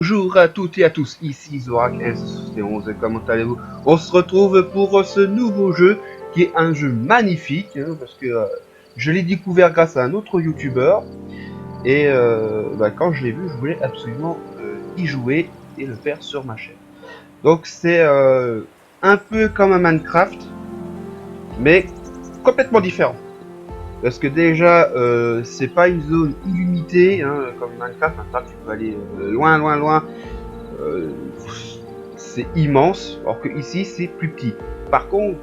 Bonjour à toutes et à tous, ici Zorak S71, comment allez-vous? On se retrouve pour ce nouveau jeu qui est un jeu magnifique, hein, parce que je l'ai découvert grâce à un autre youtubeur et quand je l'ai vu, je voulais absolument y jouer et le faire sur ma chaîne. Donc c'est un peu comme un Minecraft, mais complètement différent. Parce que déjà, c'est pas une zone illimitée, hein, comme Minecraft. Minecraft, tu peux aller loin, loin, loin. Euh, c'est immense, alors que ici c'est plus petit. Par contre,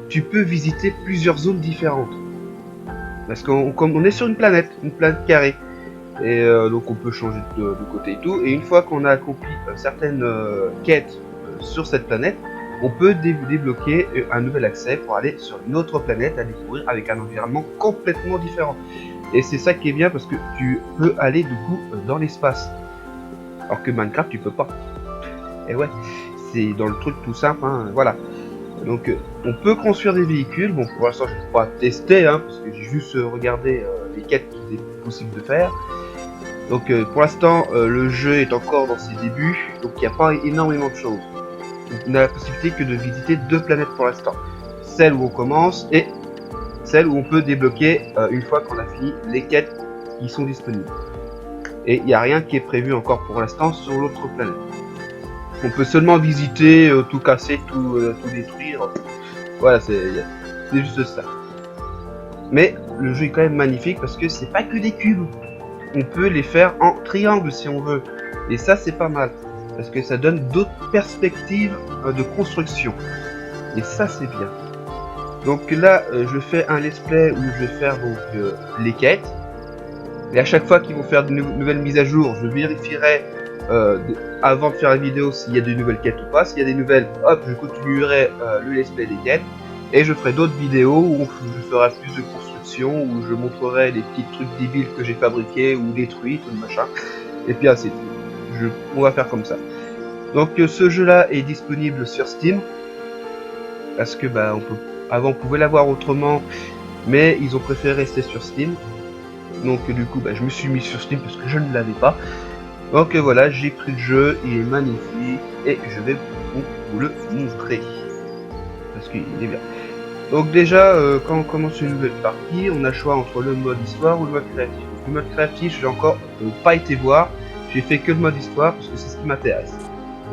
tu peux visiter plusieurs zones différentes. Parce qu'on est sur une planète carrée. Et donc on peut changer de côté et tout. Et une fois qu'on a accompli certaines quêtes sur cette planète, on peut débloquer un nouvel accès pour aller sur une autre planète à découvrir avec un environnement complètement différent. Et c'est ça qui est bien parce que tu peux aller du coup dans l'espace. Alors que Minecraft tu peux pas. Et ouais, c'est dans le truc tout simple, hein, voilà. Donc on peut construire des véhicules, bon pour l'instant je ne peux pas tester, hein, parce que j'ai juste regardé les quêtes qu'il est possible de faire. Donc pour l'instant le jeu est encore dans ses débuts, donc il n'y a pas énormément de choses. Donc, on a la possibilité que de visiter deux planètes pour l'instant. Celle où on commence et celle où on peut débloquer une fois qu'on a fini les quêtes qui sont disponibles. Et il n'y a rien qui est prévu encore pour l'instant sur l'autre planète. On peut seulement visiter, tout casser, tout détruire. Voilà, c'est juste ça. Mais le jeu est quand même magnifique parce que c'est pas que des cubes. On peut les faire en triangle si on veut. Et ça, c'est pas mal. Parce que ça donne d'autres perspectives de construction. Et ça, c'est bien. Donc là, je fais un let's play où je vais faire donc les quêtes. Et à chaque fois qu'ils vont faire de nouvelles mises à jour, je vérifierai avant de faire la vidéo s'il y a de nouvelles quêtes ou pas. S'il y a des nouvelles, hop, je continuerai le let's play des quêtes. Et je ferai d'autres vidéos où je ferai plus de construction, où je montrerai les petits trucs débiles que j'ai fabriqués ou détruits, tout le machin. Et puis ainsi de suite. On va faire comme ça. Donc ce jeu-là est disponible sur Steam. Parce que bah avant on pouvait l'avoir autrement, mais ils ont préféré rester sur Steam. Donc du coup bah, je me suis mis sur Steam parce que je ne l'avais pas. Donc voilà, j'ai pris le jeu, il est magnifique et je vais vous le montrer. Parce qu'il est bien. Donc déjà, quand on commence une nouvelle partie, on a le choix entre le mode histoire ou le mode créatif. Donc, le mode créatif, j'ai encore pas été voir. J'ai fait que le mode histoire parce que c'est ce qui m'intéresse.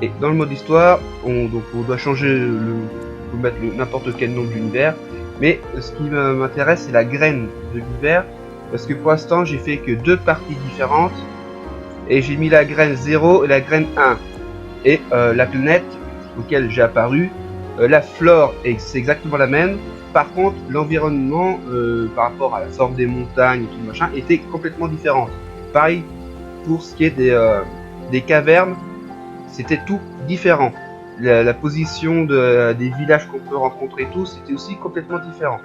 Et dans le mode histoire, on doit changer on peut mettre n'importe quel nom de l'univers. Mais ce qui m'intéresse, c'est la graine de l'univers. Parce que pour l'instant, j'ai fait que deux parties différentes. Et j'ai mis la graine 0 et la graine 1. Et la planète auquel j'ai apparu, la flore, c'est exactement la même. Par contre, l'environnement, par rapport à la forme des montagnes et tout machin, était complètement différent. Pareil pour ce qui est des cavernes, c'était tout différent. La position des villages qu'on peut rencontrer et tout, c'était aussi complètement différent.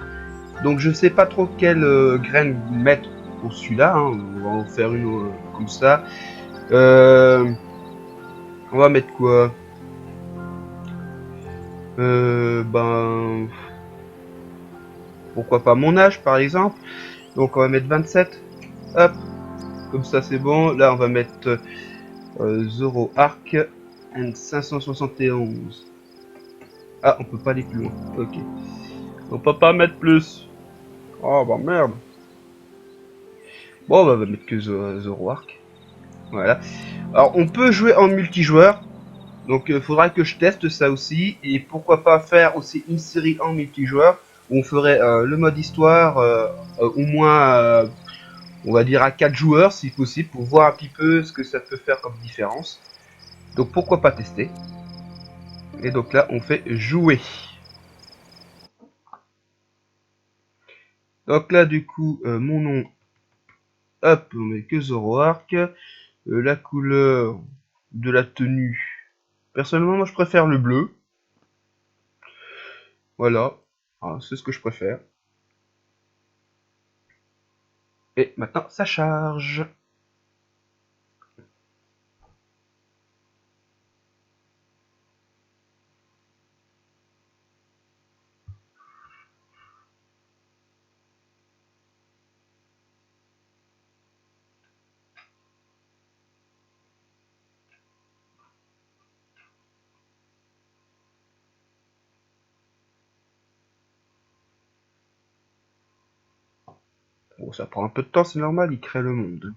Donc je sais pas trop quelle graine mettre pour celui-là, hein. On va en faire une comme ça. On va mettre quoi? Ben, pourquoi pas mon âge par exemple. Donc on va mettre 27. Hop, comme ça c'est bon. Là on va mettre Zoro Arc and 571. Ah, on peut pas aller plus loin. Ok. On peut pas mettre plus. Oh bah merde. Bon, bah, on va mettre que Zoro Arc. Voilà. Alors on peut jouer en multijoueur. Donc il faudra que je teste ça aussi. Et pourquoi pas faire aussi une série en multijoueur où on ferait le mode histoire au moins on va dire à 4 joueurs si possible pour voir un petit peu ce que ça peut faire comme différence. Donc pourquoi pas tester. Et donc là on fait jouer. Donc là du coup mon nom, hop, on met que Zoroark. La couleur de la tenue. Personnellement moi je préfère le bleu. Voilà. Ah, c'est ce que je préfère. Et maintenant ça charge. Bon, ça prend un peu de temps, c'est normal, il crée le monde.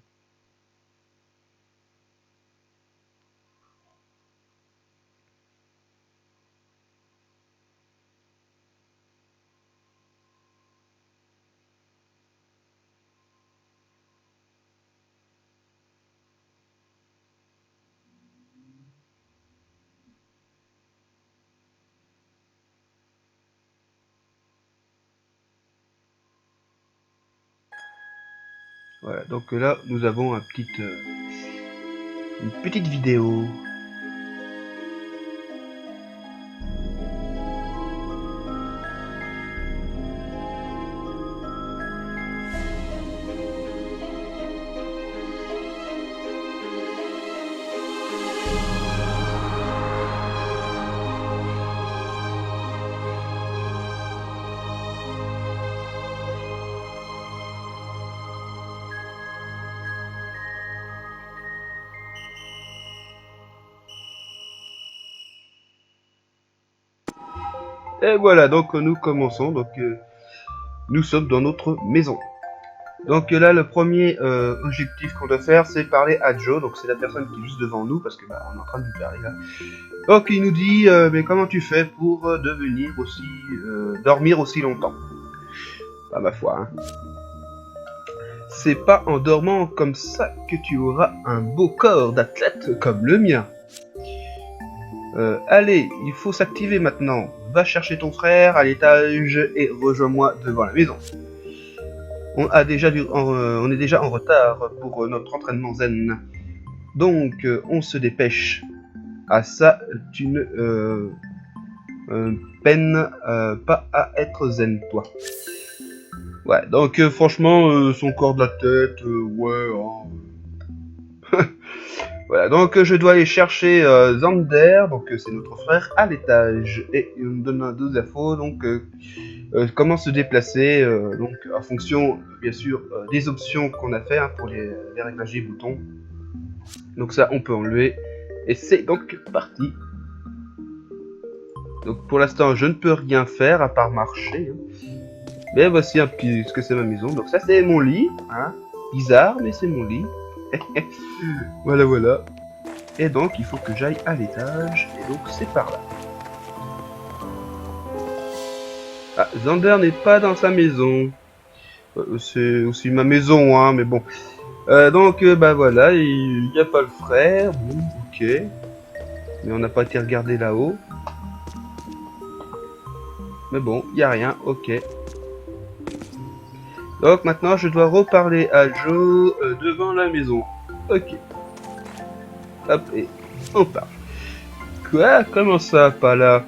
Voilà, donc là, nous avons une petite vidéo. Et voilà, donc nous commençons. Donc nous sommes dans notre maison. Donc là, le premier objectif qu'on doit faire, c'est parler à Joe. Donc c'est la personne qui est juste devant nous, parce que bah, on est en train de lui parler là. Donc il nous dit, mais comment tu fais pour devenir aussi dormir aussi longtemps? Bah ma foi, hein. C'est pas en dormant comme ça que tu auras un beau corps d'athlète comme le mien. Allez, il faut s'activer maintenant. Va chercher ton frère à l'étage et rejoins-moi devant la maison. On est déjà en retard pour notre entraînement zen. Donc, on se dépêche. Ah ça, tu ne peines pas à être zen, toi. Ouais, donc franchement, son corps de la tête, ouais... Hein. Voilà, donc je dois aller chercher Zander, donc c'est notre frère, à l'étage. Et il me donne deux infos, donc comment se déplacer, donc en fonction, bien sûr, des options qu'on a fait hein, pour les réglages des boutons. Donc ça, on peut enlever. Et c'est donc parti. Donc pour l'instant, je ne peux rien faire à part marcher. Hein. Mais voici un petit ce que c'est ma maison. Donc ça, c'est mon lit. Hein. Bizarre, mais c'est mon lit. Voilà, voilà. Et donc, il faut que j'aille à l'étage. Et donc, c'est par là. Ah, Zander n'est pas dans sa maison. C'est aussi ma maison, hein, mais bon. Donc, bah voilà, il n'y a pas le frère. Bon, ok. Mais on n'a pas été regarder là-haut. Mais bon, il n'y a rien, ok. Donc maintenant, je dois reparler à Joe devant la maison. Ok. Hop, et on part. Quoi? Comment ça, pas là?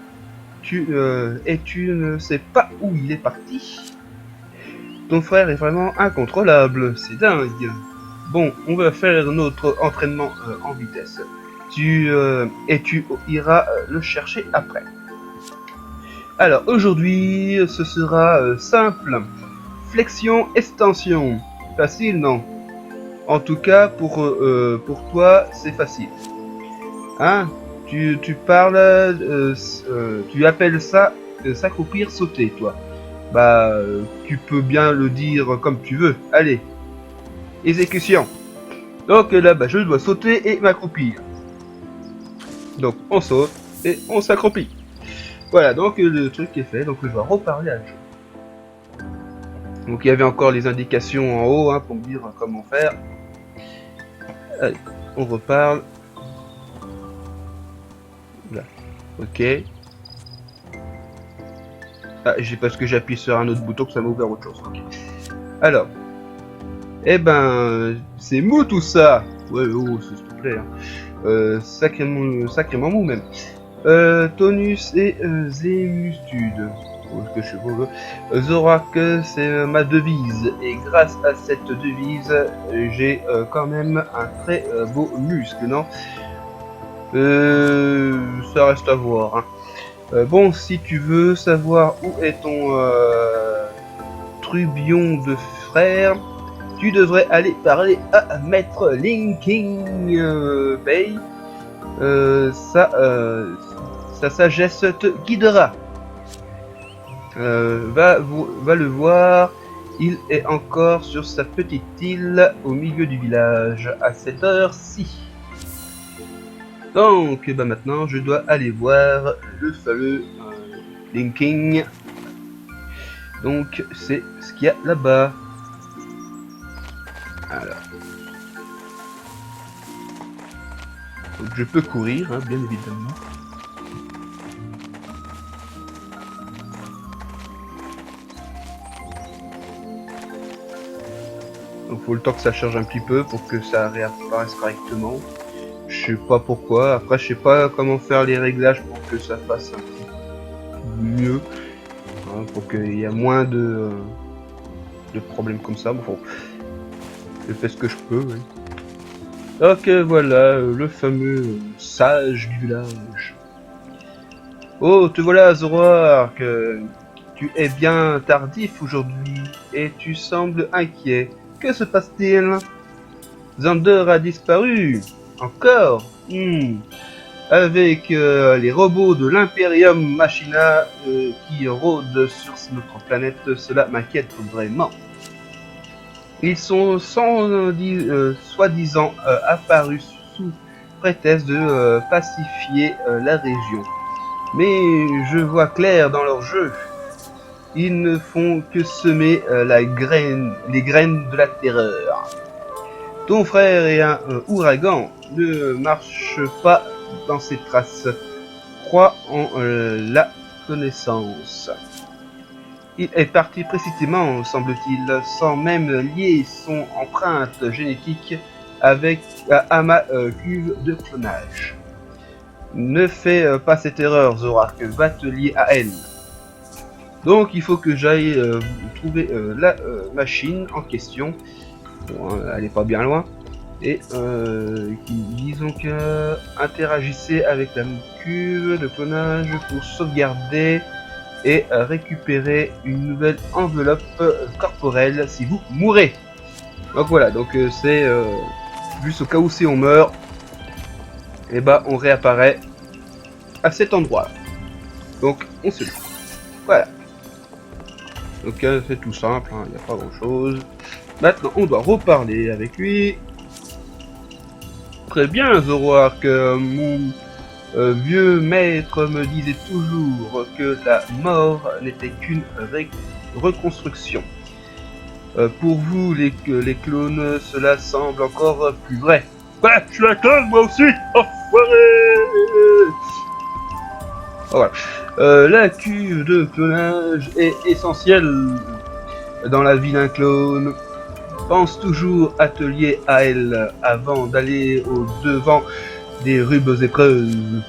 Et tu ne sais pas où il est parti? Ton frère est vraiment incontrôlable, c'est dingue. Bon, on va faire notre entraînement en vitesse. Tu iras le chercher après. Alors aujourd'hui, ce sera simple. Flexion, extension. Facile, non? En tout cas, pour toi, c'est facile. Hein? Tu parles, tu appelles ça s'accroupir, sauter, toi. Bah, tu peux bien le dire comme tu veux. Allez, exécution. Donc là, bah, je dois sauter et m'accroupir. Donc, on saute et on s'accroupit. Voilà, donc le truc est fait. Donc, je dois reparler à Joe. Donc, il y avait encore les indications en haut hein, pour me dire comment faire. Allez, on reparle. Là, ok. Ah, j'ai parce que j'appuie sur un autre bouton que ça m'a ouvert autre chose. Okay. Alors, eh ben, c'est mou tout ça. Ouais, oh, s'il te plaît. Hein. Sacrément mou même. Tonus et Zémustude. Que je sais Zorak, c'est ma devise. Et grâce à cette devise, j'ai quand même un très beau muscle, non? Ça reste à voir. Hein. Bon, si tu veux savoir où est ton trublion de frère, tu devrais aller parler à Maître Linking Bay. Sa sagesse te guidera. Va le voir Il est encore sur sa petite île au milieu du village à cette heure-ci. Donc bah maintenant je dois aller voir le fameux Linking. Donc c'est ce qu'il y a là-bas. Alors. Donc je peux courir, hein, bien évidemment. Donc faut le temps que ça charge un petit peu pour que ça réapparaisse correctement. Je sais pas pourquoi. Après je sais pas comment faire les réglages pour que ça fasse un petit peu mieux. Hein, pour qu'il y ait moins de problèmes comme ça. Bon, je fais ce que je peux. Oui. Donc voilà, le fameux sage du village. Oh, te voilà Zoroark. Tu es bien tardif aujourd'hui et tu sembles inquiet. Que se passe-t-il? Xander a disparu. Encore? Avec les robots de l'Imperium Machina qui rôdent sur notre planète, cela m'inquiète vraiment. Ils sont soi-disant apparus sous prétexte de pacifier la région. Mais je vois clair dans leur jeu. Ils ne font que semer les graines de la terreur. Ton frère est un ouragan, ne marche pas dans ses traces. Crois en la connaissance. Il est parti précisément, semble-t-il, sans même lier son empreinte génétique avec à ma cuve de clonage. Ne fais pas cette erreur, Zoroark, va te lier à elle. Donc il faut que j'aille trouver la machine en question. Bon, elle est pas bien loin. Et disons que interagissez avec la cuve de clonage pour sauvegarder et récupérer une nouvelle enveloppe corporelle si vous mourrez. Donc voilà, donc c'est juste au cas où si on meurt, et bah on réapparaît à cet endroit. Donc on se dit. Voilà. Donc c'est tout simple, il n'y a pas grand chose. Maintenant on doit reparler avec lui. Très bien Zoroark, mon vieux maître me disait toujours que la mort n'était qu'une reconstruction. Pour vous les clones, cela semble encore plus vrai. Ouais, je suis un clone moi aussi. Voilà. La cuve de clonage est essentielle dans la vie d'un clone. Pense toujours à te lier à elle avant d'aller au devant des rudes épreuves.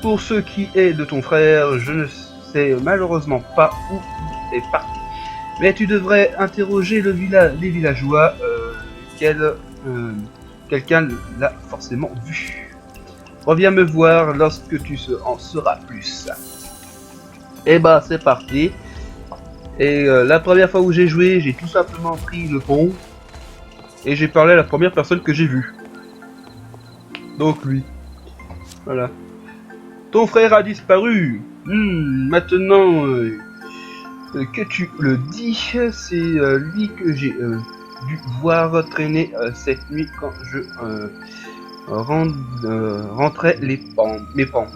Pour ce qui est de ton frère, je ne sais malheureusement pas où il est parti. Mais tu devrais interroger les villageois, quelqu'un l'a forcément vu. Reviens me voir lorsque tu en sauras plus. Et bah c'est parti. Et la première fois où j'ai joué, j'ai tout simplement pris le pont. Et j'ai parlé à la première personne que j'ai vue. Donc lui. Voilà. Ton frère a disparu. Maintenant que tu le dis, c'est lui que j'ai dû voir traîner cette nuit quand je rentrais mes pans.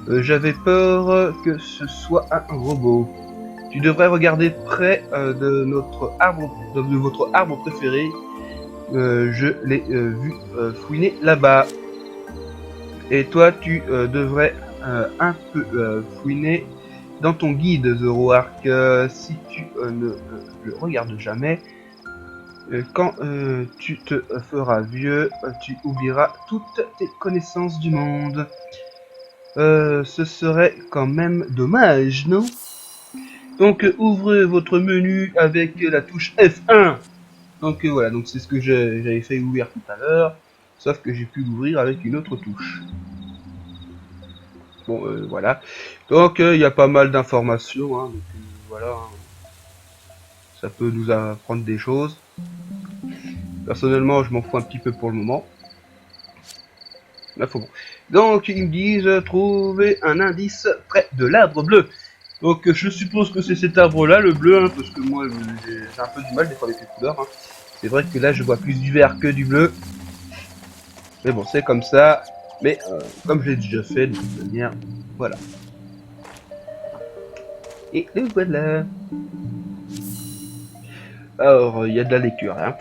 J'avais peur que ce soit un robot. Tu devrais regarder près de votre arbre préféré. Je l'ai vu fouiner là-bas. Et toi, tu devrais un peu fouiner dans ton guide, Zoroark. Si tu ne le regardes jamais, quand tu te feras vieux, tu oublieras toutes tes connaissances du monde. Ce serait quand même dommage, non? Donc ouvrez votre menu avec la touche F1. Donc voilà, donc c'est ce que j'avais fait ouvrir tout à l'heure, sauf que j'ai pu l'ouvrir avec une autre touche. Bon voilà, donc il y a pas mal d'informations, hein, donc voilà, hein. Ça peut nous apprendre des choses. Personnellement je m'en fous un petit peu pour le moment. Là, faut bon. Donc ils me disent trouver un indice près de l'arbre bleu. Donc je suppose que c'est cet arbre-là, le bleu, hein, parce que moi j'ai un peu du mal des fois avec les couleurs. Hein. C'est vrai que là je vois plus du vert que du bleu. Mais bon, c'est comme ça. Mais comme je l'ai déjà fait, de toute manière, voilà. Et le voilà. Alors, il y a de la lecture. Hein.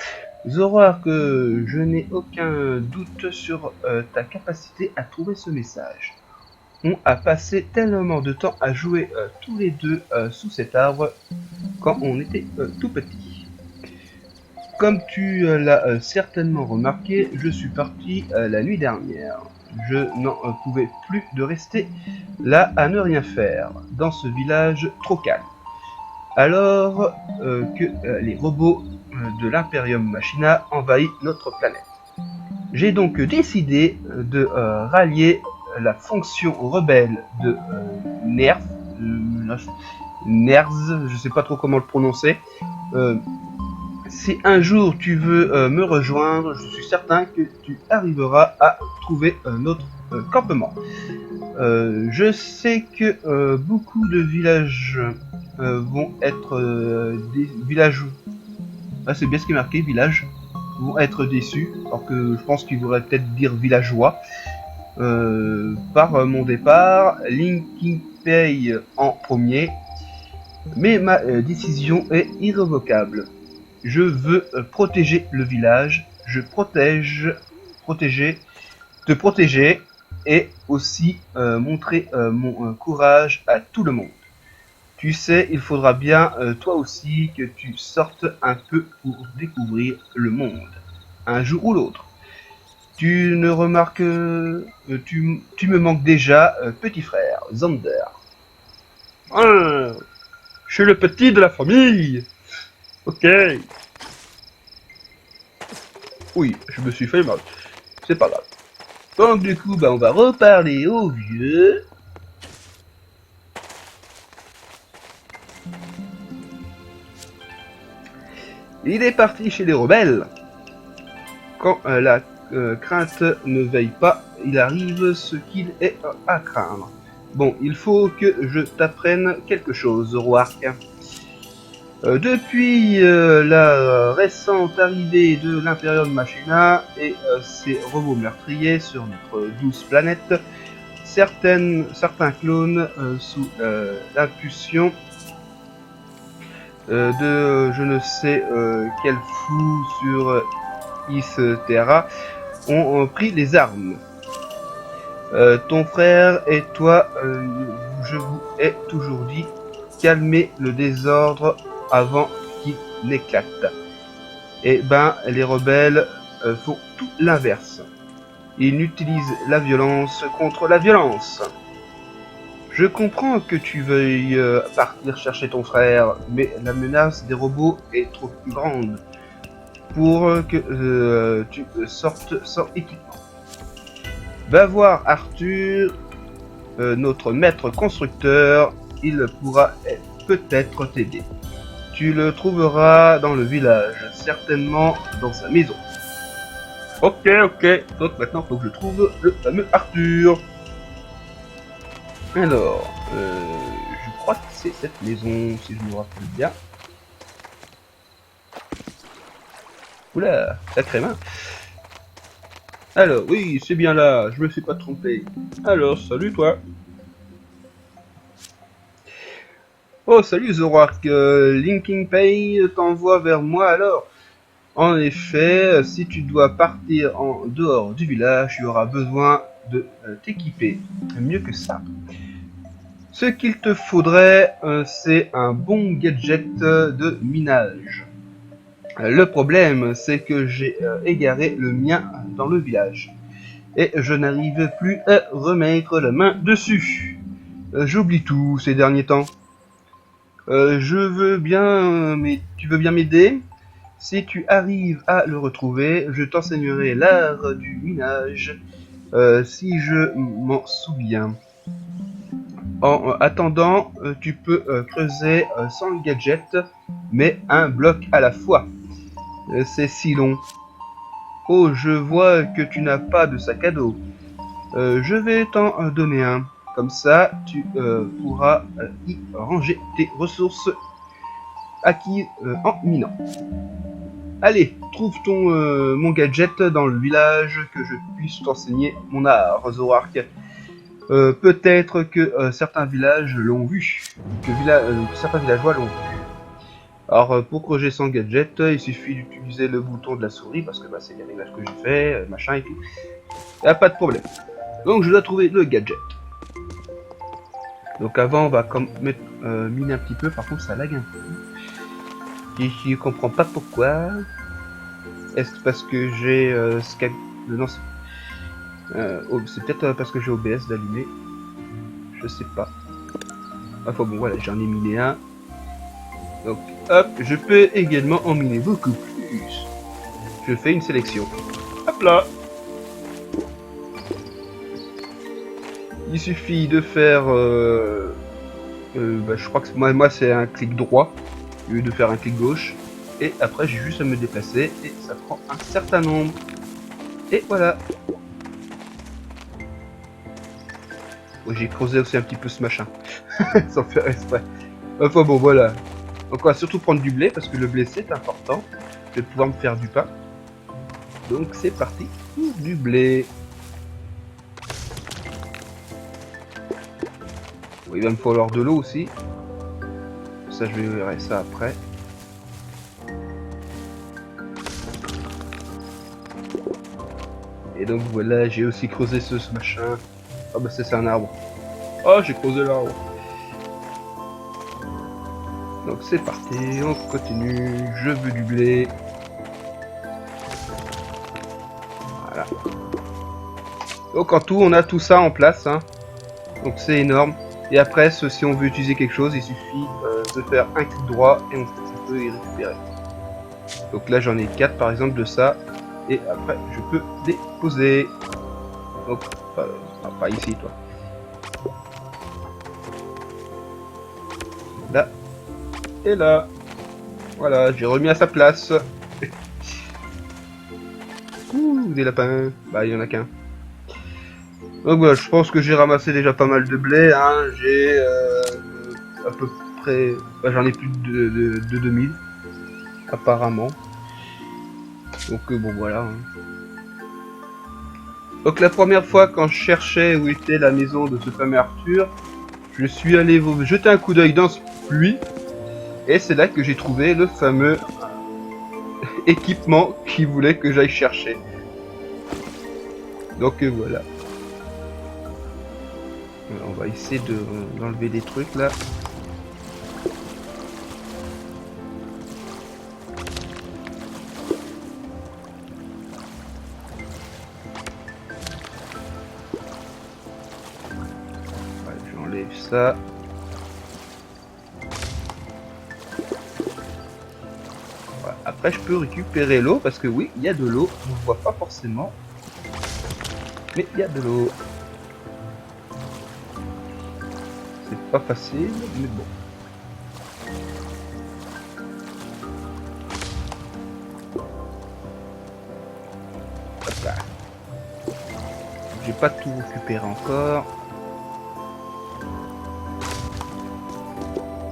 Zoroark, que je n'ai aucun doute sur ta capacité à trouver ce message. On a passé tellement de temps à jouer tous les deux sous cet arbre quand on était tout petit. Comme tu l'as certainement remarqué, je suis parti la nuit dernière. Je n'en pouvais plus de rester là à ne rien faire, dans ce village trop calme. Alors que les robots de l'Imperium Machina envahissent notre planète. J'ai donc décidé de rallier la fonction rebelle de NERF, NERZ, je sais pas trop comment le prononcer. Si un jour tu veux me rejoindre, je suis certain que tu arriveras à trouver notre campement. Je sais que beaucoup de villages vont être des villages. Ah, c'est bien ce qui est marqué, village. Vont être déçus, alors que je pense qu'il voudrait peut-être dire villageois. Par mon départ, Linkin paye en premier, mais ma décision est irrévocable. Je veux protéger le village, te protéger et aussi montrer mon courage à tout le monde. Tu sais, il faudra bien toi aussi que tu sortes un peu pour découvrir le monde, un jour ou l'autre. Tu ne remarques, tu me manques déjà, petit frère, Zander. Ah, je suis le petit de la famille. Ok. Oui, je me suis fait mal. C'est pas grave. Donc du coup, bah, on va reparler au vieux. Il est parti chez les rebelles. Quand la crainte ne veille pas, il arrive ce qu'il est à craindre. Bon, il faut que je t'apprenne quelque chose, Zoroark. Depuis la récente arrivée de l'Imperium Machina et ses robots meurtriers sur notre douce planète, certains clones sous l'impulsion de je ne sais quel fou sur Terra ont pris les armes. Ton frère et toi, je vous ai toujours dit, calmez le désordre avant qu'il n'éclate. Et ben, les rebelles font tout l'inverse. Ils utilisent la violence contre la violence. Je comprends que tu veuilles partir chercher ton frère, mais la menace des robots est trop grande pour que tu sortes sans équipement. Va voir Arthur, notre maître constructeur, il pourra peut-être t'aider. Tu le trouveras dans le village, certainement dans sa maison. Ok, donc maintenant il faut que je trouve le fameux Arthur. Alors, je crois que c'est cette maison, si je me rappelle bien. Oula, sacré main. Alors, oui, c'est bien là, je me suis pas trompé. Alors, salut toi. Oh, salut Zoroark, Linkin Pay t'envoie vers moi alors. En effet, si tu dois partir en dehors du village, tu auras besoin de t'équiper. Mieux que ça. Ce qu'il te faudrait, c'est un bon gadget de minage. Le problème, c'est que j'ai égaré le mien dans le village. Et je n'arrive plus à remettre la main dessus. J'oublie tout ces derniers temps. Je veux bien, mais tu veux bien m'aider? Si tu arrives à le retrouver, je t'enseignerai l'art du minage, si je m'en souviens. En attendant, tu peux creuser sans gadget, mais un bloc à la fois. C'est si long. Oh, je vois que tu n'as pas de sac à dos. Je vais t'en donner un. Comme ça, tu pourras y ranger tes ressources acquises en minant. Allez, trouve mon gadget dans le village, que je puisse t'enseigner mon art, Zoroark. Peut-être que certains villages l'ont vu, que certains villageois l'ont vu. Alors pour corriger son gadget, il suffit d'utiliser le bouton de la souris, parce que c'est les réglages que j'ai fait, machin et tout. Y a pas de problème. Donc je dois trouver le gadget. Donc avant on va miner un petit peu, par contre ça lag un peu. Et je comprends pas pourquoi. Est-ce parce que j'ai non, c'est peut-être parce que j'ai OBS d'allumer. Je sais pas. Enfin bon voilà, j'en ai miné un. Donc hop, je peux également en miner beaucoup plus. Je fais une sélection. Hop là. Il suffit de faire je crois que moi c'est un clic droit au lieu de faire un clic gauche. Et après j'ai juste à me déplacer et ça prend un certain nombre. Et voilà. Ouais, j'ai creusé aussi un petit peu ce machin. Sans faire exprès. Enfin bon voilà. Donc on va surtout prendre du blé parce que le blé c'est important. Je vais pouvoir me faire du pain. Donc c'est parti pour du blé. Il va me falloir de l'eau aussi. Ça je verrai ça après. Et donc voilà, j'ai aussi creusé ce machin. Ah bah c'est un arbre. Oh j'ai creusé l'arbre. Donc c'est parti, on continue. Je veux du blé. Voilà. Donc en tout on a tout ça en place. Hein. Donc c'est énorme. Et après, si on veut utiliser quelque chose, il suffit de faire un clic droit et on peut y récupérer. Donc là, j'en ai 4 par exemple de ça. Et après, je peux déposer. Donc, pas ici, toi. Là. Et là. Voilà, j'ai remis à sa place. Ouh, des lapins. Bah, il y en a qu'un. Donc voilà, je pense que j'ai ramassé déjà pas mal de blé, hein. J'ai à peu près, j'en ai plus de 2000 apparemment. Donc bon voilà. Hein. Donc la première fois quand je cherchais où était la maison de ce fameux Arthur, je suis allé jeter un coup d'œil dans ce puits et c'est là que j'ai trouvé le fameux équipement qui voulait que j'aille chercher. Donc voilà. On va essayer d'enlever des trucs là. Ouais, j'enlève ça. Voilà. Après je peux récupérer l'eau parce que oui, il y a de l'eau. On ne voit pas forcément. Mais il y a de l'eau. C'est pas facile, mais bon. Hop là. J'ai pas tout récupéré encore.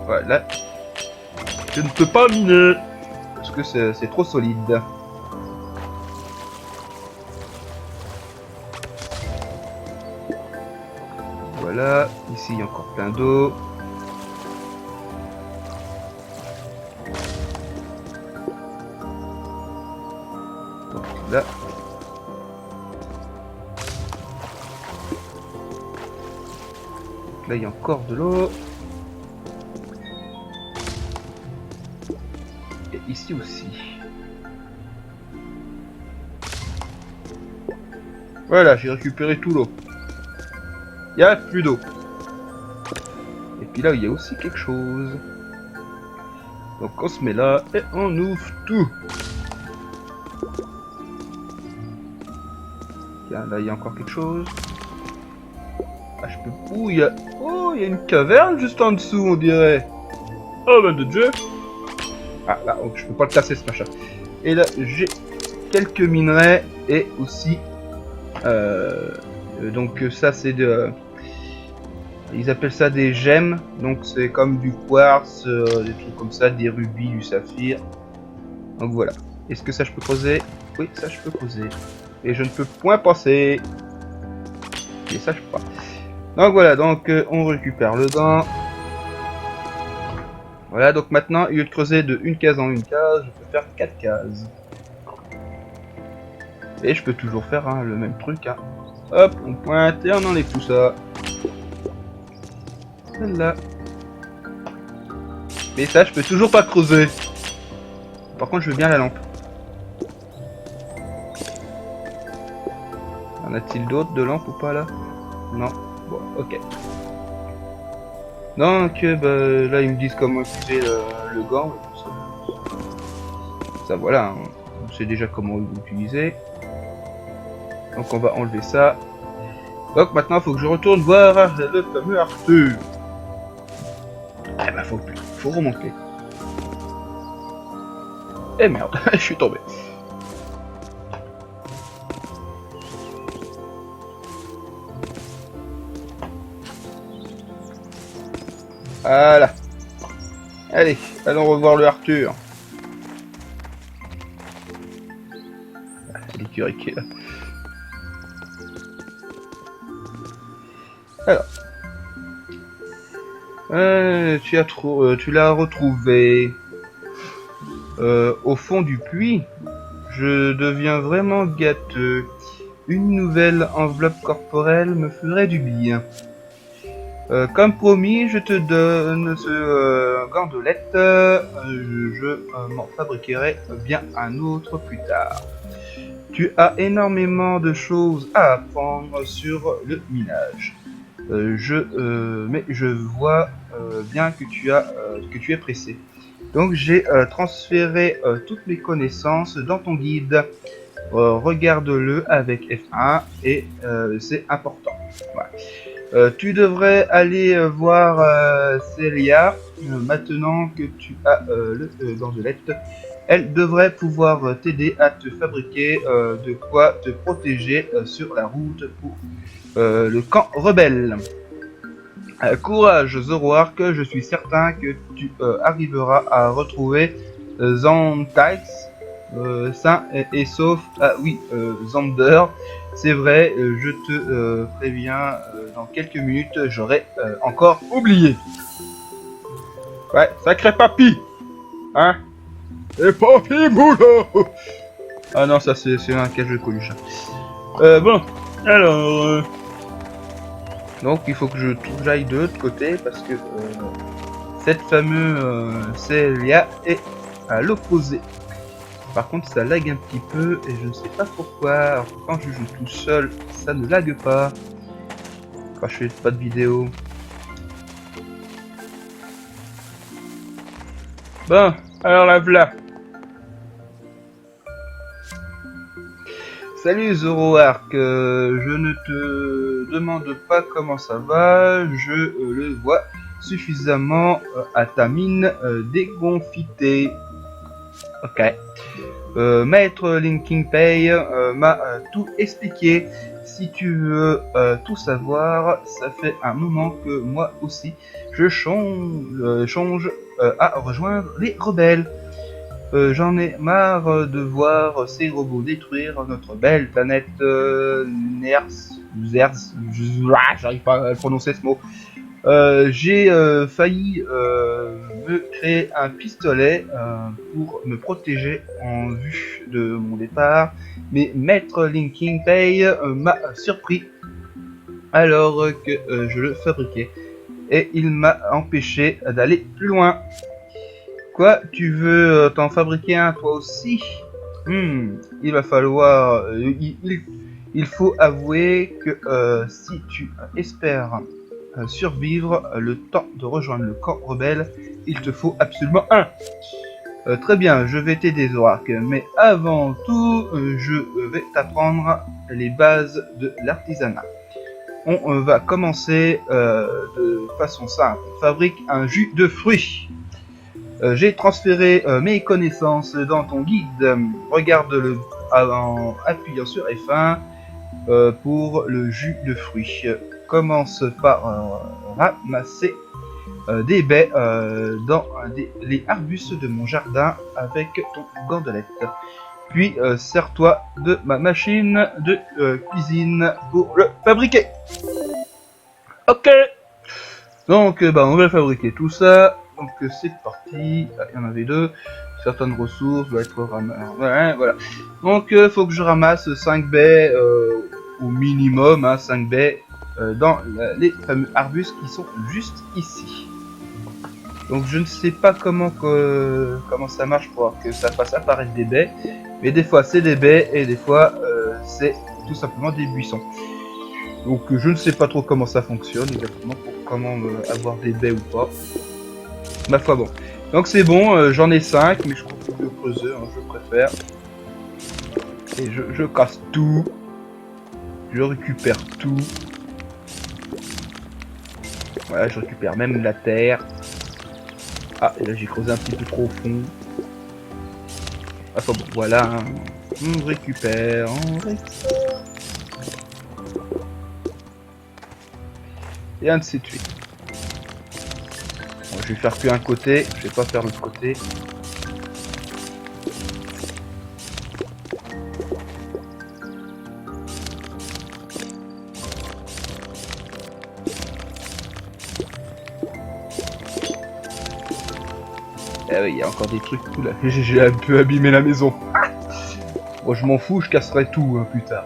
Voilà. Je ne peux pas miner. Parce que c'est trop solide. Voilà, ici il y a encore plein d'eau. Donc là. Donc là il y a encore de l'eau. Et ici aussi. Voilà, j'ai récupéré tout l'eau. Il n'y a plus d'eau. Et puis là, il y a aussi quelque chose. Donc on se met là et on ouvre tout. Tiens, là, il y a encore quelque chose. Ah, je peux... Oh, il y a une caverne juste en dessous, on dirait. Oh, ben de Dieu. Ah, là, donc, je peux pas le casser, ce machin. Et là, j'ai quelques minerais et aussi... donc ça, c'est de... Ils appellent ça des gemmes, donc c'est comme du quartz, des trucs comme ça, des rubis, du saphir. Donc voilà. Est-ce que ça je peux creuser? Oui, ça je peux creuser. Et je ne peux point passer. Et ça je peux pas. Donc voilà, donc on récupère le gant. Voilà, donc maintenant, au lieu de creuser de une case en une case, je peux faire 4 cases. Et je peux toujours faire hein, le même truc. Hein. Hop, on pointe et on enlève tout ça. Celle-là. Mais ça, je peux toujours pas creuser. Par contre, je veux bien la lampe. En a-t-il d'autres de lampes ou pas là? Non. Bon, ok. Donc, bah, là, ils me disent comment utiliser le gant. Ça, voilà. Hein. On sait déjà comment l'utiliser. Donc, on va enlever ça. Donc, maintenant, il faut que je retourne voir le fameux Arthur. Ah bah, faut remonter. Eh merde, je suis tombé. Voilà. Allez, allons revoir le Arthur. Ah, c'est l'écureuil qui est là. Alors. Tu l'as retrouvé au fond du puits. Je deviens vraiment gâteux. Une nouvelle enveloppe corporelle me ferait du bien. Comme promis, je te donne ce gandelette. Je m'en fabriquerai bien un autre plus tard. Tu as énormément de choses à apprendre sur le minage. Mais je vois bien que tu es pressé. Donc j'ai transféré toutes mes connaissances dans ton guide. Regarde-le avec F1 et c'est important. Voilà. Tu devrais aller voir Célia maintenant que tu as le gandelette. Elle devrait pouvoir t'aider à te fabriquer de quoi te protéger sur la route pour le camp rebelle. Courage Zoroark, je suis certain que tu arriveras à retrouver Zantax sain et sauf. Ah oui, Zander, c'est vrai, je te préviens, dans quelques minutes j'aurai encore oublié. Ouais, sacré papy. Hein? Et papy boulot. Ah non, ça c'est un cage de Coluche. Bon, alors... Donc il faut que j'aille de l'autre côté parce que cette fameuse Célia est à l'opposé. Par contre ça lag un petit peu et je ne sais pas pourquoi. Alors, quand je joue tout seul, ça ne lag pas. Quand je fais pas de vidéo. Bon, alors la voilà. Salut Zoroark, je ne te demande pas comment ça va, je le vois suffisamment à ta mine dégonfitée. Ok. Maître Linking Pay m'a tout expliqué. Si tu veux tout savoir, ça fait un moment que moi aussi je change à rejoindre les rebelles. J'en ai marre de voir ces robots détruire notre belle planète Zerz, j'arrive pas à prononcer ce mot. J'ai failli me créer un pistolet pour me protéger en vue de mon départ, mais Maître Linking Pay m'a surpris alors que je le fabriquais et il m'a empêché d'aller plus loin. Quoi, tu veux t'en fabriquer un toi aussi? Il va falloir... il faut avouer que si tu espères survivre le temps de rejoindre le camp rebelle, il te faut absolument un. Très bien, je vais t'aider Zoroark, mais avant tout, je vais t'apprendre les bases de l'artisanat. On va commencer de façon simple. Fabrique un jus de fruits. J'ai transféré mes connaissances dans ton guide. Regarde-le en appuyant sur F1 pour le jus de fruits. commence par ramasser des baies dans les arbustes de mon jardin avec ton gandelette. Puis sers-toi de ma machine de cuisine pour le fabriquer. Ok. Donc on va fabriquer tout ça. Donc c'est parti. Ah, il y en avait deux. Certaines ressources doivent être ramassées. Voilà. Donc faut que je ramasse 5 baies au minimum, hein, 5 baies dans les fameux arbustes qui sont juste ici. Donc je ne sais pas comment ça marche pour que ça fasse apparaître des baies. Mais des fois c'est des baies et des fois c'est tout simplement des buissons. Donc je ne sais pas trop comment ça fonctionne exactement, pour comment avoir des baies ou pas. Ma foi bon. Donc c'est bon, j'en ai 5, mais je continue de creuser, hein, je préfère. Et je casse tout. Je récupère tout. Voilà, je récupère même la terre. Ah, et là j'ai creusé un petit peu trop au fond. Enfin bon, voilà. Hein. On récupère. Et ainsi de suite. Bon, je vais faire qu'un côté, je vais pas faire l'autre côté. Ah oui, il y a encore des trucs tout là. J'ai un peu abîmé la maison. Bon, je m'en fous, je casserai tout hein, plus tard.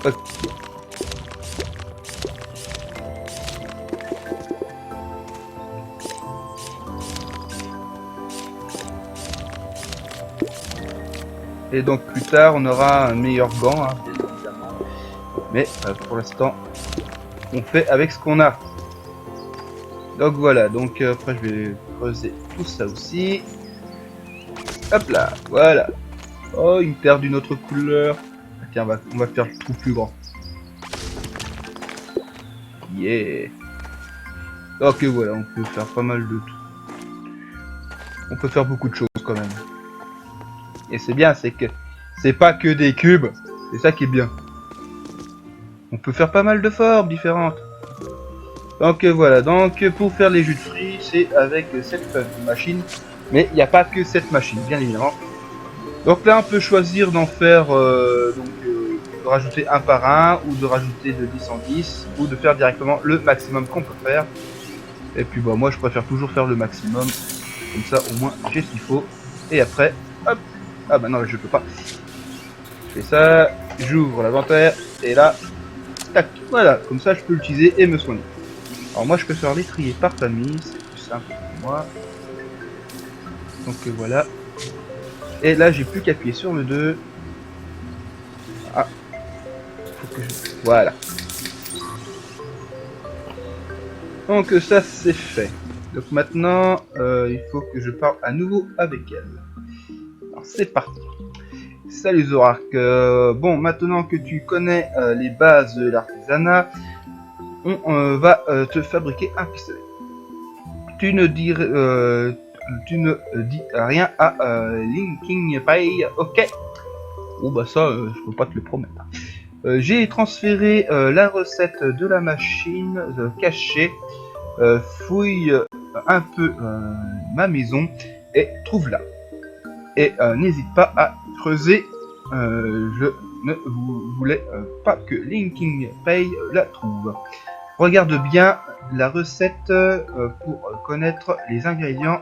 Okay. Et donc plus tard on aura un meilleur gant, hein, bien évidemment. Mais pour l'instant on fait avec ce qu'on a. Donc voilà, donc après je vais creuser tout ça aussi. Hop là, voilà. Oh, une terre d'une autre couleur. Ah, tiens, on va faire le trou plus grand. Yeah. Ok, voilà, on peut faire pas mal de tout. On peut faire beaucoup de choses quand même. Et c'est bien, c'est que c'est pas que des cubes. C'est ça qui est bien. On peut faire pas mal de formes différentes. Donc voilà, donc pour faire les jus de fruits, c'est avec cette machine. Mais il n'y a pas que cette machine, bien évidemment. Donc là, on peut choisir d'en faire, de rajouter un par un, ou de rajouter de 10 en 10, ou de faire directement le maximum qu'on peut faire. Et puis bah moi, je préfère toujours faire le maximum. Comme ça, au moins, j'ai ce qu'il faut. Et après, hop. Ah bah non, je peux pas. Je fais ça, j'ouvre l'inventaire, et là, tac, voilà. Comme ça, je peux l'utiliser et me soigner. Alors moi je peux faire les trier par famille, c'est plus simple pour moi. Donc voilà. Et là j'ai plus qu'à appuyer sur le 2. Ah. Faut que je... Voilà. Donc ça c'est fait. Donc maintenant il faut que je parle à nouveau avec elle. Alors c'est parti. Salut Zorak. Bon, maintenant que tu connais les bases de l'artisanat, on va te fabriquer un pistolet. Tu ne dis rien à Linking Pay, ok? Oh bah ça, je peux pas te le promettre. J'ai transféré la recette de la machine cachée. Fouille un peu ma maison et trouve-la. Et n'hésite pas à creuser. Je ne voulais pas que Linking Pay la trouve. Regarde bien la recette pour connaître les ingrédients.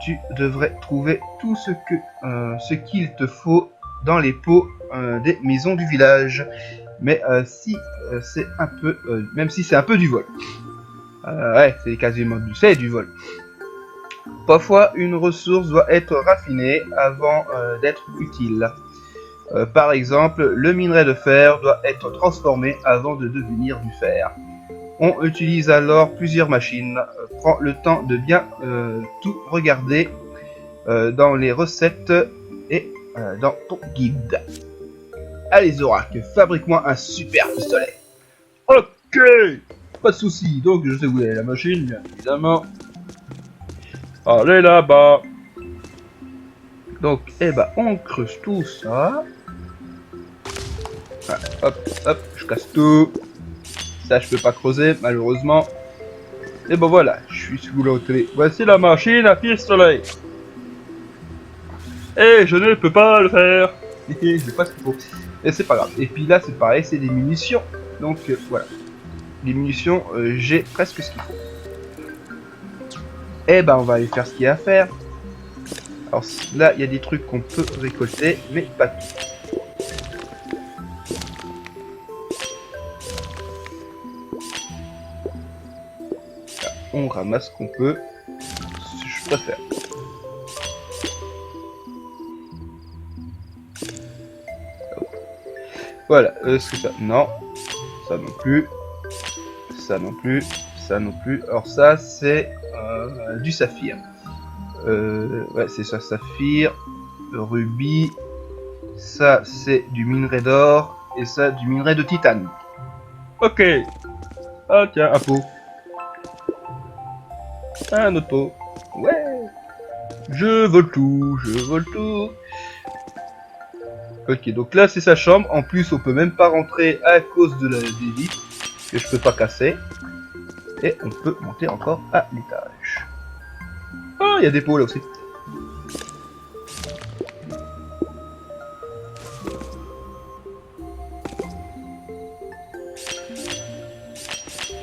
Tu devrais trouver tout ce qu'il te faut dans les pots des maisons du village. Mais si c'est un peu, même si c'est un peu du vol. Ouais, c'est quasiment du vol. Parfois, une ressource doit être raffinée avant d'être utile. Par exemple, le minerai de fer doit être transformé avant de devenir du fer. On utilise alors plusieurs machines. Prends le temps de bien tout regarder dans les recettes et dans ton guide. Allez Zorak, fabrique-moi un super pistolet. Ok, pas de soucis. Donc je sais où est la machine, bien évidemment. Allez là-bas. Donc, on creuse tout ça. Voilà, hop, hop, je casse tout. Ça, je peux pas creuser, malheureusement. Et bon voilà, je suis sous la télé. Voici la machine à pistolet. Et je ne peux pas le faire. Je sais pas ce qu'il faut. Et c'est pas grave. Et puis là, c'est pareil, c'est des munitions. Donc voilà. Les munitions, j'ai presque ce qu'il faut. Et ben, on va aller faire ce qu'il y a à faire. Alors là, il y a des trucs qu'on peut récolter, mais pas tout. Là, on ramasse ce qu'on peut. Je préfère. Voilà, est-ce que ça... Non. Ça non plus. Ça non plus. Ça non plus. Alors ça, c'est du saphir. Ouais, c'est ça, saphir. Rubis. Ça, c'est du minerai d'or. Et ça, du minerai de titane. Ok. Ah tiens, un pot. Un autre pot. Ouais. Je vole tout, je vole tout. Ok, donc là c'est sa chambre. En plus, on peut même pas rentrer à cause de des vitres que je peux pas casser. Et on peut monter encore à l'étage. Oh, il y a des pots là aussi.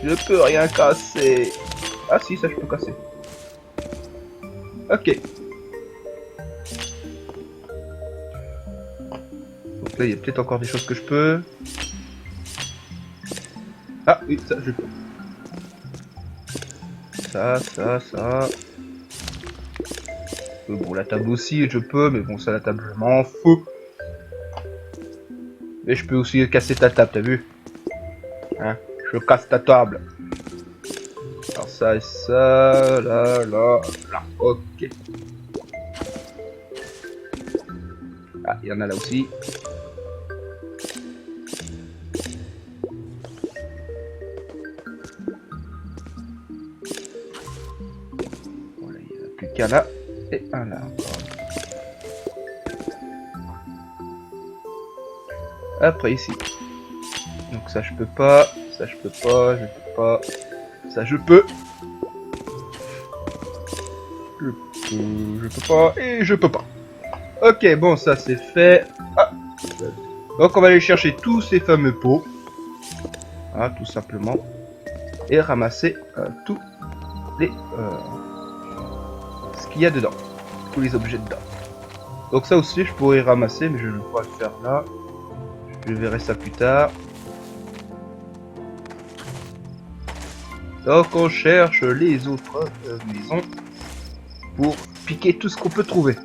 Je peux rien casser. Ah si, ça je peux casser. Ok. Donc là, il y a peut-être encore des choses que je peux. Ah oui, ça je peux. Ça. Bon, la table aussi, je peux, mais bon, ça, la table, je m'en fous. Mais je peux aussi casser ta table, t'as vu? Hein? Je casse ta table. Alors ça et ça, là. Ok. Ah, il y en a là aussi. Voilà, il n'y en a plus qu'un là. Et un là encore. Après ici. Donc ça je peux pas. Ça je peux pas. Je peux pas. Ça je peux. Je peux pas. Et je peux pas. Ok, bon, ça c'est fait. Ah. Donc on va aller chercher tous ces fameux pots. Ah, tout simplement. Et ramasser tous les... ce qu'il y a dedans. Tous les objets dedans. Donc ça aussi je pourrais ramasser, mais je ne vais pas le faire là. Je verrai ça plus tard. Donc on cherche les autres maisons pour piquer tout ce qu'on peut trouver.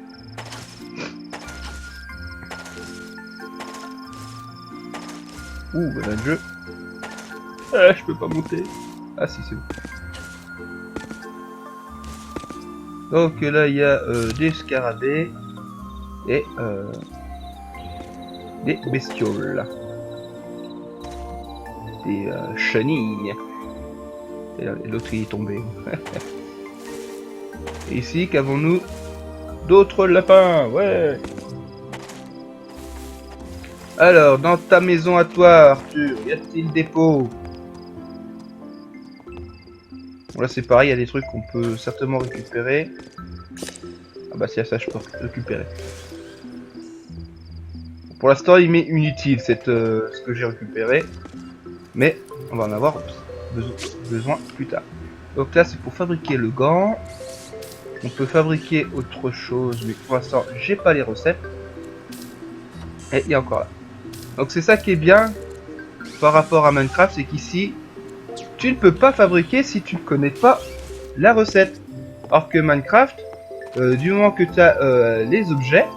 Ouh, voilà le jeu. Ah, je peux pas monter. Ah si, c'est bon. Donc là, il y a des scarabées et des bestioles. Des chenilles. Et l'autre, il est tombé. Et ici, qu'avons-nous? D'autres lapins, ouais. Alors, dans ta maison à toi, Arthur, y a-t-il des pots? Bon, là c'est pareil, il y a des trucs qu'on peut certainement récupérer. Ah bah si, ça je peux récupérer. Pour l'instant, il m'est inutile ce que j'ai récupéré. Mais on va en avoir besoin plus tard. Donc là, c'est pour fabriquer le gant. On peut fabriquer autre chose, mais pour l'instant, j'ai pas les recettes. Et il y a encore là. Donc c'est ça qui est bien par rapport à Minecraft, c'est qu'ici, tu ne peux pas fabriquer si tu ne connais pas la recette. Alors que Minecraft, du moment que tu as les objets,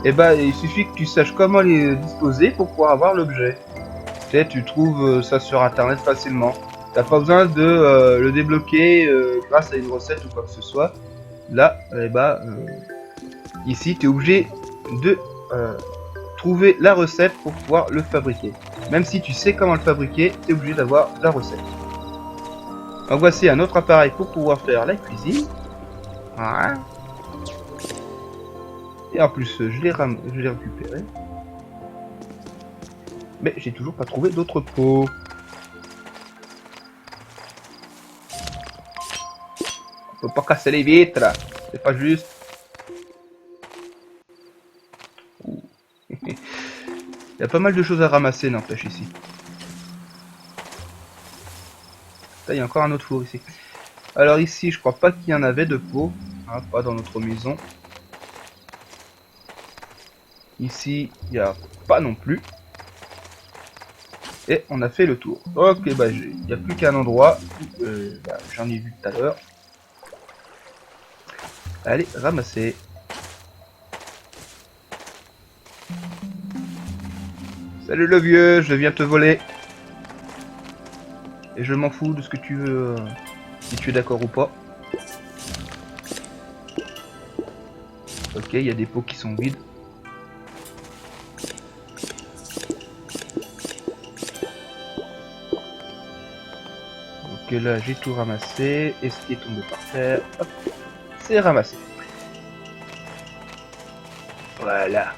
et ben il suffit que tu saches comment les disposer pour pouvoir avoir l'objet. Tu trouves ça sur internet facilement. T'as pas besoin de le débloquer grâce à une recette ou quoi que ce soit. Là, ici, tu es obligé de trouver la recette pour pouvoir le fabriquer. Même si tu sais comment le fabriquer, tu es obligé d'avoir la recette. Donc voici un autre appareil pour pouvoir faire la cuisine. Voilà. Et en plus, je l'ai récupéré. Mais j'ai toujours pas trouvé d'autres pots. On peut pas casser les vitres, c'est pas juste. Il y a pas mal de choses à ramasser, n'empêche ici. Là, il y a encore un autre four ici. Alors ici, je crois pas qu'il y en avait de pots, hein, pas dans notre maison. Ici, il n'y a pas non plus. Et on a fait le tour. Ok, bah il n'y a plus qu'un endroit. Bah, j'en ai vu tout à l'heure. Allez, ramasser. Salut le vieux, je viens te voler. Et je m'en fous de ce que tu veux, si tu es d'accord ou pas. Ok, il y a des pots qui sont vides. Donc là, j'ai tout ramassé. Et ce qui est tombé par terre, hop, c'est ramassé. Voilà.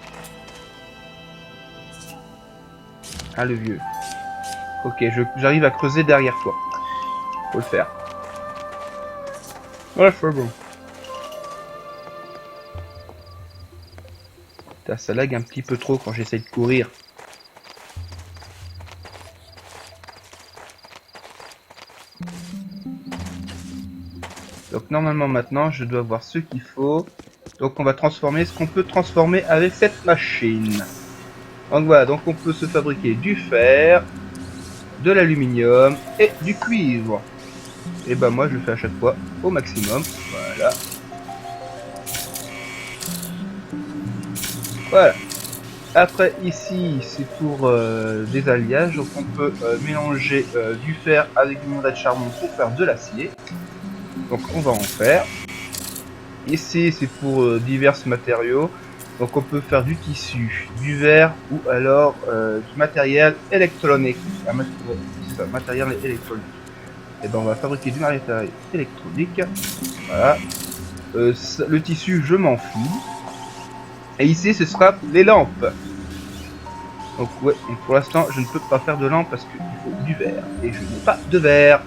Ah, le vieux. Ok, j'arrive à creuser derrière toi. Faut le faire. Ouais, c'est bon. Putain, ça lag un petit peu trop quand j'essaye de courir. Donc normalement maintenant, je dois avoir ce qu'il faut. Donc on va transformer ce qu'on peut transformer avec cette machine. Donc voilà, donc on peut se fabriquer du fer, de l'aluminium et du cuivre. Et ben moi je le fais à chaque fois au maximum. Voilà. Voilà. Après ici c'est pour des alliages. Donc on peut mélanger du fer avec du minerai de charbon pour faire de l'acier. Donc on va en faire. Ici c'est pour divers matériaux. Donc on peut faire du tissu, du verre ou alors du matériel électronique. C'est ça, matériel électronique. Et ben on va fabriquer du matériel électronique. Voilà. Le tissu je m'en fous. Et ici ce sera les lampes. Donc ouais, donc pour l'instant je ne peux pas faire de lampes parce qu'il faut du verre. Et je n'ai pas de verre.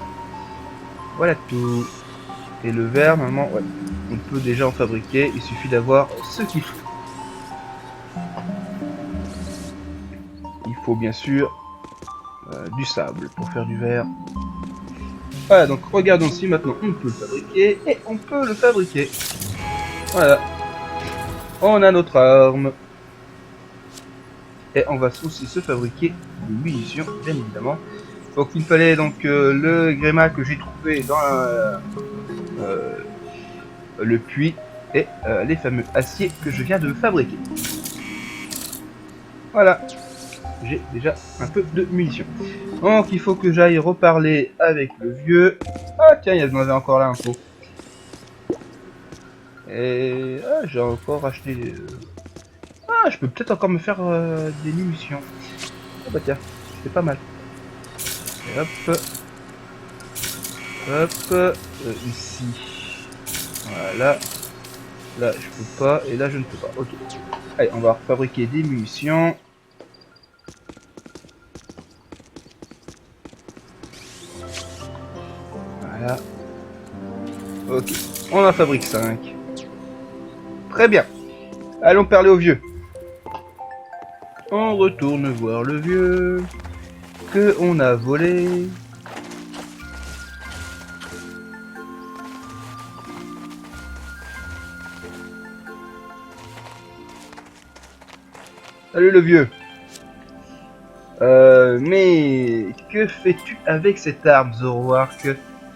Voilà tout. Et le verre normalement ouais, on peut déjà en fabriquer. Il suffit d'avoir ce qu'il faut. Il faut bien sûr du sable pour faire du verre. Voilà, donc regardons si maintenant on peut le fabriquer. Et on peut le fabriquer. Voilà. On a notre arme. Et on va aussi se fabriquer des munitions, bien évidemment. Donc il fallait donc le gréma que j'ai trouvé dans le puits. Et les fameux aciers que je viens de fabriquer. Voilà. J'ai déjà un peu de munitions. Donc il faut que j'aille reparler avec le vieux. Ah tiens, il y en avait encore là un pot. Et ah, j'ai encore acheté... Ah, je peux peut-être encore me faire des munitions. Ah bah tiens, c'est pas mal. Et hop. Hop. Ici. Voilà. Là, je peux pas. Et là, je ne peux pas. Ok. Allez, on va fabriquer des munitions. Voilà. Ok. On en fabrique 5. Très bien. Allons parler au vieux. On retourne voir le vieux. Que on a volé. Salut le vieux. Mais que fais-tu avec cette arme, Zoroark?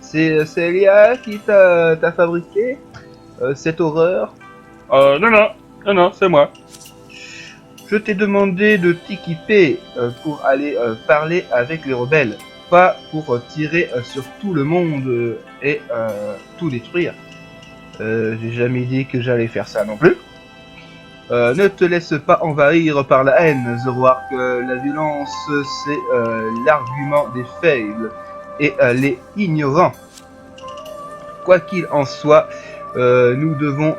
C'est Elia qui t'a fabriqué cette horreur? Non, c'est moi. Je t'ai demandé de t'équiper pour aller parler avec les rebelles, pas pour tirer sur tout le monde et tout détruire. J'ai jamais dit que j'allais faire ça non plus. Ne te laisse pas envahir par la haine, Zoroark. La violence, c'est l'argument des faibles et les ignorants. Quoi qu'il en soit, nous devons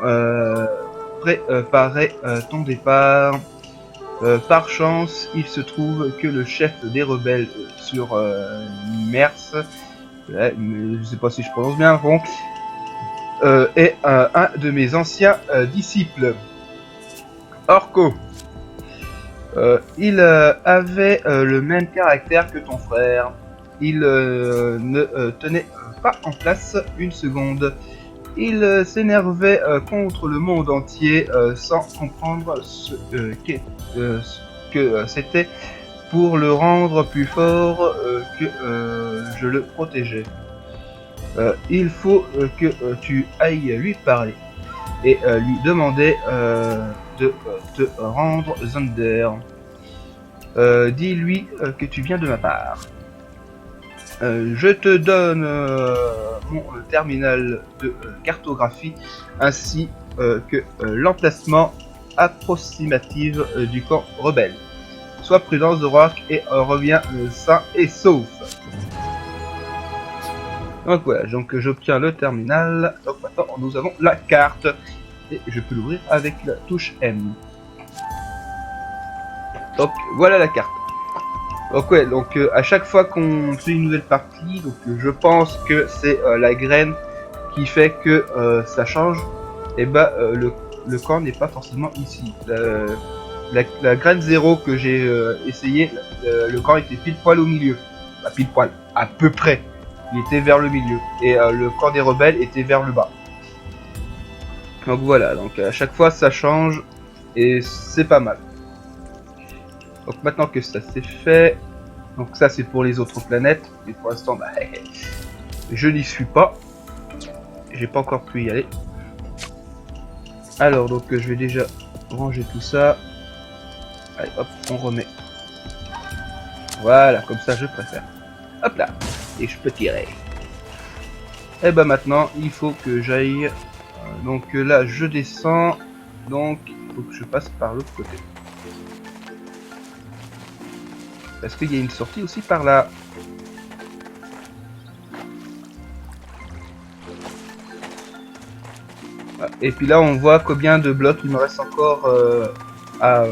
préparer ton départ. Par chance, il se trouve que le chef des rebelles sur Mers, je sais pas si je prononce bien, bon, est un de mes anciens disciples, Orko. Il avait le même caractère que ton frère. Il ne tenait pas en place une seconde. Il s'énervait contre le monde entier sans comprendre ce que c'était pour le rendre plus fort que je le protégeais. Il faut que tu ailles lui parler et lui demander de te rendre Zander. Dis-lui que tu viens de ma part. Je te donne mon terminal de cartographie ainsi que l'emplacement approximatif du camp rebelle. Sois prudent, Zorak, et reviens sain et sauf. Donc voilà, donc j'obtiens le terminal. Donc maintenant nous avons la carte et je peux l'ouvrir avec la touche M. Donc voilà la carte. Donc ouais, donc à chaque fois qu'on fait une nouvelle partie, donc je pense que c'est la graine qui fait que ça change. Et bah le camp n'est pas forcément ici. La graine 0 que j'ai essayé, le camp était pile poil au milieu. Pas pile poil, à peu près. Il était vers le milieu. Et le camp des rebelles était vers le bas. Donc voilà, donc à chaque fois ça change. Et c'est pas mal. Donc maintenant que ça c'est fait, donc ça c'est pour les autres planètes, mais pour l'instant bah, je n'y suis pas, j'ai pas encore pu y aller. Alors donc je vais déjà ranger tout ça, allez hop on remet, voilà comme ça je préfère, hop là, et je peux tirer. Et bah maintenant il faut que j'aille, donc là je descends, donc il faut que je passe par l'autre côté. Parce qu'il y a une sortie aussi par là. Et puis là on voit combien de blocs il me reste encore à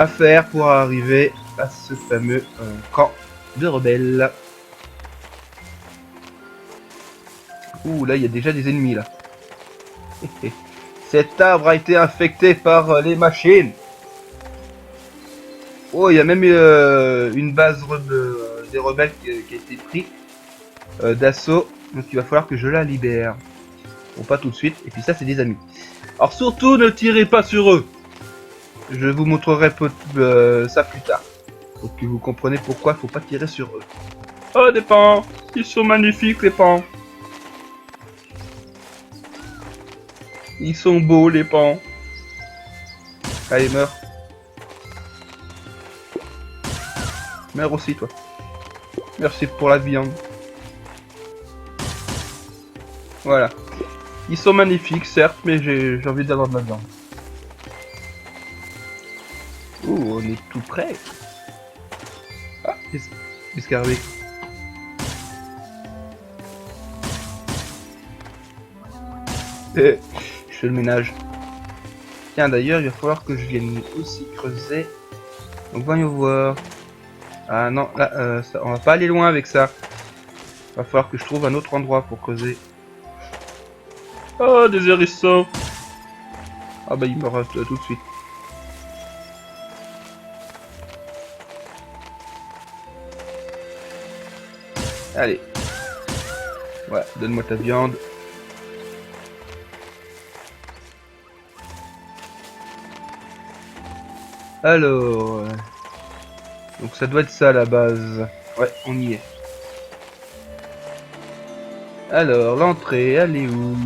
faire pour arriver à ce fameux camp de rebelles. Ouh là il y a déjà des ennemis là. Cet arbre a été infecté par les machines. Oh, il y a même une base des rebelles qui a été prise d'assaut. Donc il va falloir que je la libère. Bon, pas tout de suite. Et puis ça, c'est des amis. Alors surtout, ne tirez pas sur eux. Je vous montrerai ça plus tard. Pour que vous compreniez pourquoi il faut pas tirer sur eux. Oh, des pans. Ils sont magnifiques, les pans. Ils sont beaux, les pans. Allez, meurs. Meurs aussi, toi. Merci pour la viande. Voilà. Ils sont magnifiques, certes, mais j'ai envie d'avoir de la viande. Ouh, on est tout près. Ah, escargot. Je fais le ménage. Tiens, d'ailleurs, il va falloir que je vienne aussi creuser. Donc, voyons voir. Ah non, là, on va pas aller loin avec ça. Va falloir que je trouve un autre endroit pour creuser. Oh, des hérissons. Ah bah il me reste tout de suite. Allez. Voilà, donne-moi ta viande. Alors... donc ça doit être ça la base. Ouais, on y est. Alors, l'entrée, elle est où?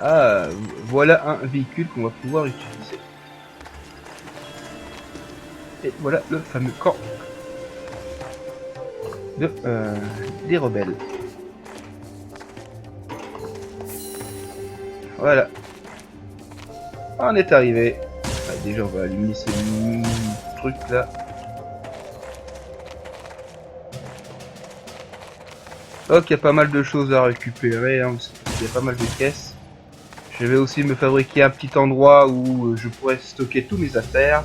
Ah, voilà un véhicule qu'on va pouvoir utiliser. Et voilà le fameux camp des rebelles. Voilà. On est arrivé. Ah, déjà, on va éliminer ces trucs là. Donc il y a pas mal de choses à récupérer, hein. Il y a pas mal de caisses. Je Je vais aussi me fabriquer un petit endroit où je pourrais stocker tous mes affaires.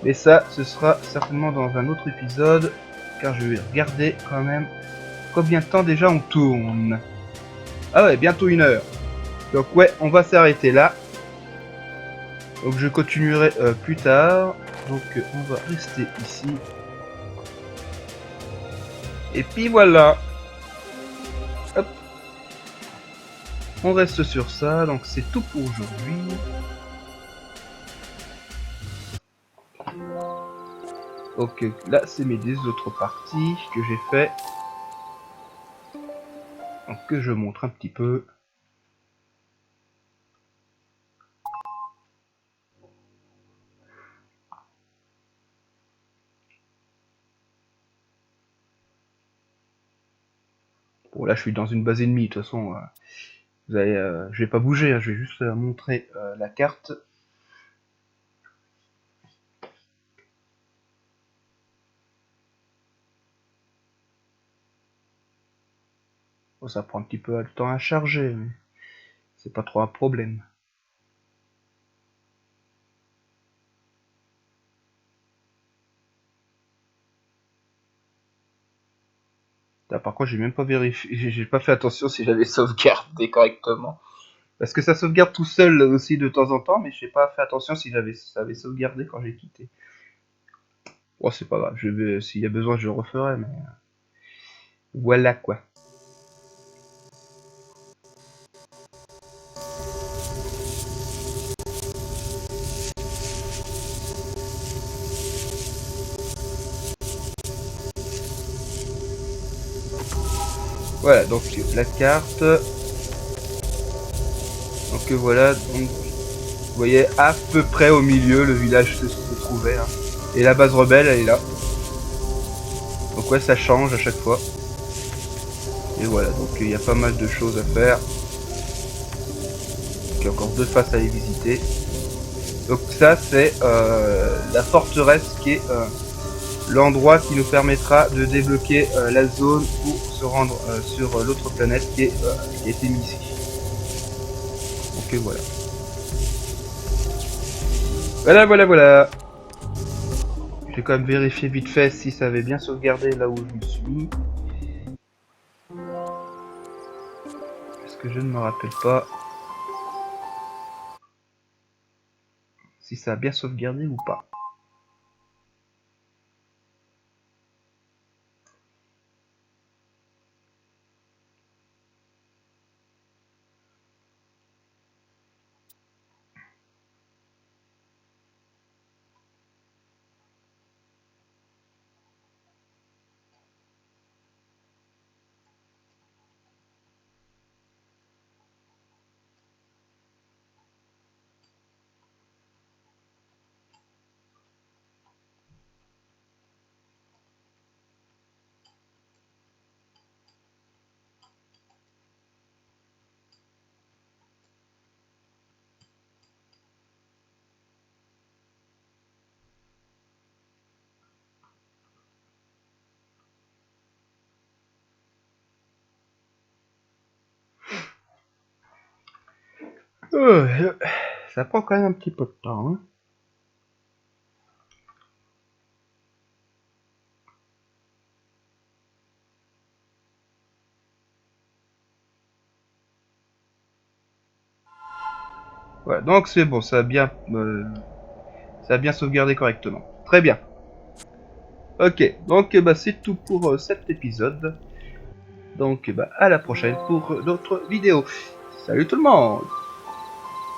Mais ça, ce sera certainement dans un autre épisode, car je vais regarder quand même combien de temps déjà on tourne. Ah ouais, bientôt 1 heure. Donc ouais, on va s'arrêter là. Donc je continuerai plus tard. Donc on va rester ici. Et puis voilà. Hop. On reste sur ça. Donc c'est tout pour aujourd'hui. Ok, là c'est mes 10 autres parties que j'ai fait. Donc que je montre un petit peu. Bon là je suis dans une base ennemie, de toute façon vous allez, je vais pas bouger, hein, je vais juste montrer la carte. Bon, ça prend un petit peu de temps à charger, mais c'est pas trop un problème. Là, par contre j'ai même pas vérifié, j'ai pas fait attention si j'avais sauvegardé correctement. Parce que ça sauvegarde tout seul aussi de temps en temps, mais j'ai pas fait attention si ça avait sauvegardé quand j'ai quitté. Bon, c'est pas grave, s'il y a besoin, je le referai, mais voilà quoi. Voilà, donc la carte. Donc voilà, donc vous voyez à peu près au milieu le village se trouvait. Hein. Et la base rebelle, elle est là. Donc ouais, ça change à chaque fois. Et voilà, donc il y a pas mal de choses à faire. Il y a encore 2 faces à les visiter. Donc ça c'est la forteresse qui est l'endroit qui nous permettra de débloquer la zone pour se rendre sur l'autre planète qui a été mise ici. Donc voilà. Voilà. J'ai quand même vérifié vite fait si ça avait bien sauvegardé là où je me suis mis. Parce que je ne me rappelle pas si ça a bien sauvegardé ou pas. Ça prend quand même un petit peu de temps. Hein. Voilà, donc c'est bon, ça a bien sauvegardé correctement. Très bien. Ok, donc bah, c'est tout pour cet épisode. Donc bah, à la prochaine pour d'autres vidéos. Salut tout le monde!